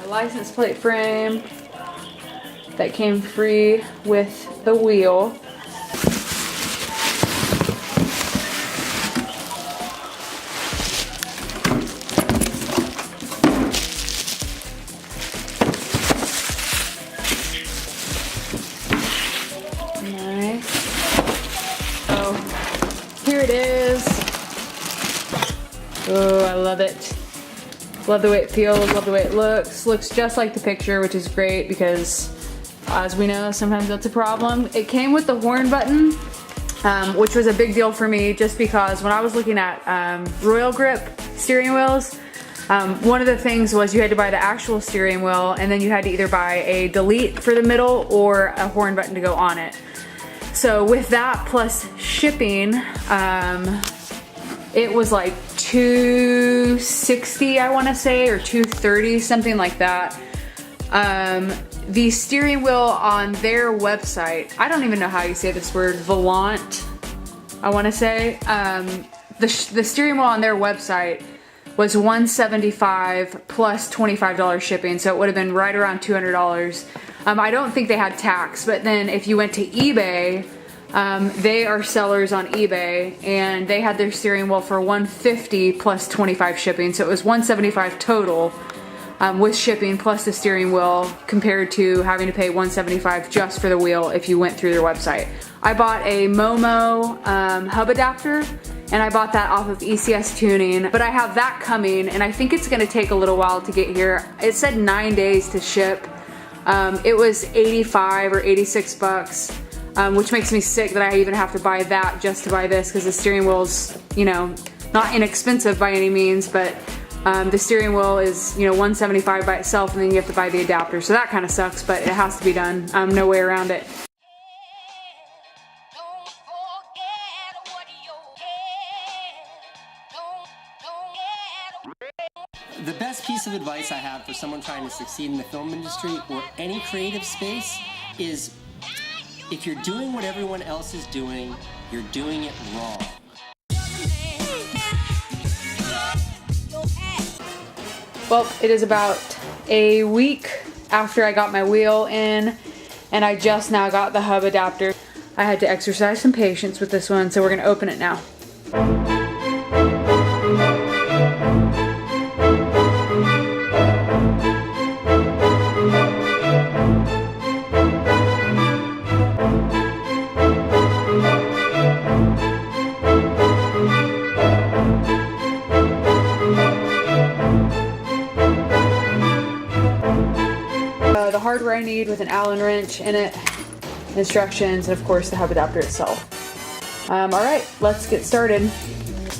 license plate frame that came free with the wheel. Nice. So here it is. Oh, I love it. Love the way it feels, love the way it looks. Looks just like the picture, which is great because, as we know, sometimes that's a problem. It came with the horn button, which was a big deal for me just because when I was looking at Royal Grip steering wheels, one of the things was you had to buy the actual steering wheel and then you had to either buy a delete for the middle or a horn button to go on it. So with that plus shipping, it was like $260, I want to say, or $230, something like that. The steering wheel on their website, I don't even know how you say this word, Volant, I want to say. The steering wheel on their website was $175 plus $25 shipping, so it would have been right around $200. I don't think they had tax, but then if you went to eBay, they are sellers on eBay, and they had their steering wheel for $150 plus 25 shipping, so it was $175 total with shipping plus the steering wheel, compared to having to pay $175 just for the wheel if you went through their website. I bought a Momo hub adapter, and I bought that off of ECS Tuning, but I have that coming, and I think it's going to take a little while to get here. It said 9 days to ship. It was 85 or 86 bucks. Which makes me sick that I even have to buy that just to buy this, because the steering wheel's, you know, not inexpensive by any means, but the steering wheel is, you know, $175 by itself, and then you have to buy the adapter. So that kind of sucks, but it has to be done. No way around it. The best piece of advice I have for someone trying to succeed in the film industry or any creative space is, if you're doing what everyone else is doing, you're doing it wrong. Well, it is about a week after I got my wheel in, and I just now got the hub adapter. I had to exercise some patience with this one, so we're gonna open it now. The hardware I need with an Allen wrench in it, instructions, and of course the hub adapter itself. Alright, let's get started.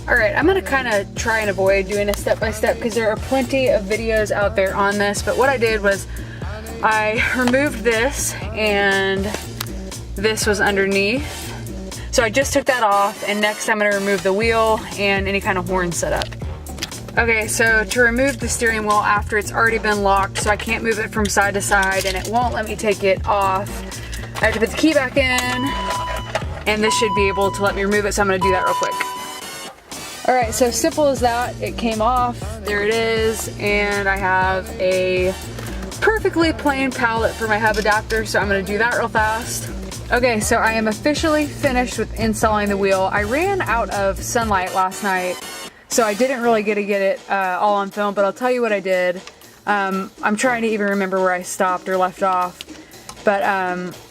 Alright, I'm going to kind of try and avoid doing a step-by-step because there are plenty of videos out there on this, but what I did was I removed this, and this was underneath. So I just took that off, and next I'm going to remove the wheel and any kind of horn setup. Okay, so to remove the steering wheel after it's already been locked, so I can't move it from side to side, and it won't let me take it off, I have to put the key back in, and this should be able to let me remove it, so I'm going to do that real quick. Alright, so simple as that. It came off, there it is, and I have a perfectly plain pallet for my hub adapter, so I'm going to do that real fast. Okay, so I am officially finished with installing the wheel. I ran out of sunlight last night, so I didn't really get it all on film, but I'll tell you what I did. I'm trying to even remember where I stopped or left off. But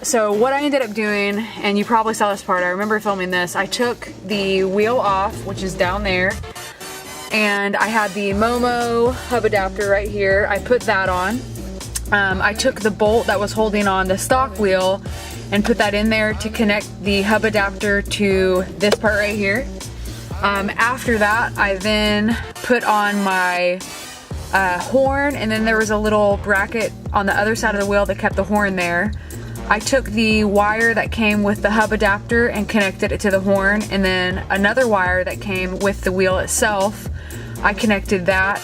so what I ended up doing, and you probably saw this part, I remember filming this, I took the wheel off, which is down there, and I had the Momo hub adapter right here. I put that on. I took the bolt that was holding on the stock wheel and put that in there to connect the hub adapter to this part right here. After that, I then put on my horn, and then there was a little bracket on the other side of the wheel that kept the horn there. I took the wire that came with the hub adapter and connected it to the horn, and then another wire that came with the wheel itself, I connected that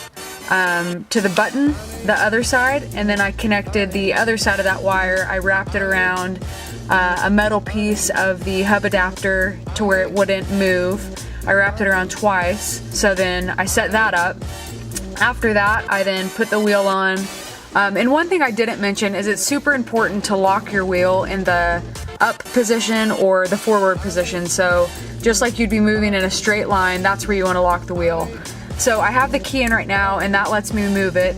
to the button, the other side, and then I connected the other side of that wire. I wrapped it around a metal piece of the hub adapter to where it wouldn't move. I wrapped it around twice, so then I set that up. After that, I then put the wheel on, And one thing I didn't mention is it's super important to lock your wheel in the up position or the forward position. So just like you'd be moving in a straight line, that's where you want to lock the wheel. So I have the key in right now and that lets me move it.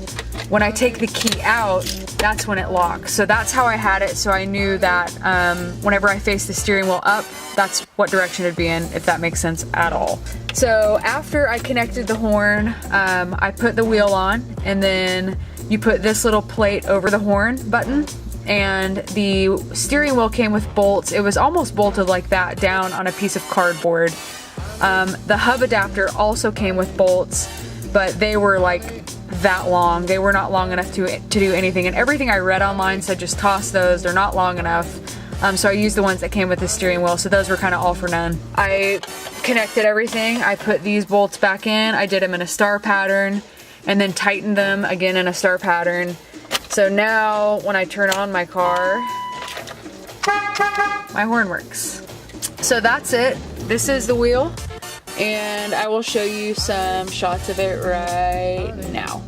When I take the key out, that's when it locks. So that's how I had it, so I knew that whenever I face the steering wheel up, that's what direction it'd be in, if that makes sense at all. So after I connected the horn, I put the wheel on, and then you put this little plate over the horn button, and the steering wheel came with bolts. It was almost bolted like that down on a piece of cardboard. The hub adapter also came with bolts, but they were like that long. They were not long enough to do anything, and everything I read online said just toss those, they're not long enough. So I used the ones that came with the steering wheel, so those were kind of all for none. I connected everything, I put these bolts back in, I did them in a star pattern, and then tightened them again in a star pattern. So now when I turn on my car, my horn works. So that's it. This is the wheel, and I will show you some shots of it right now.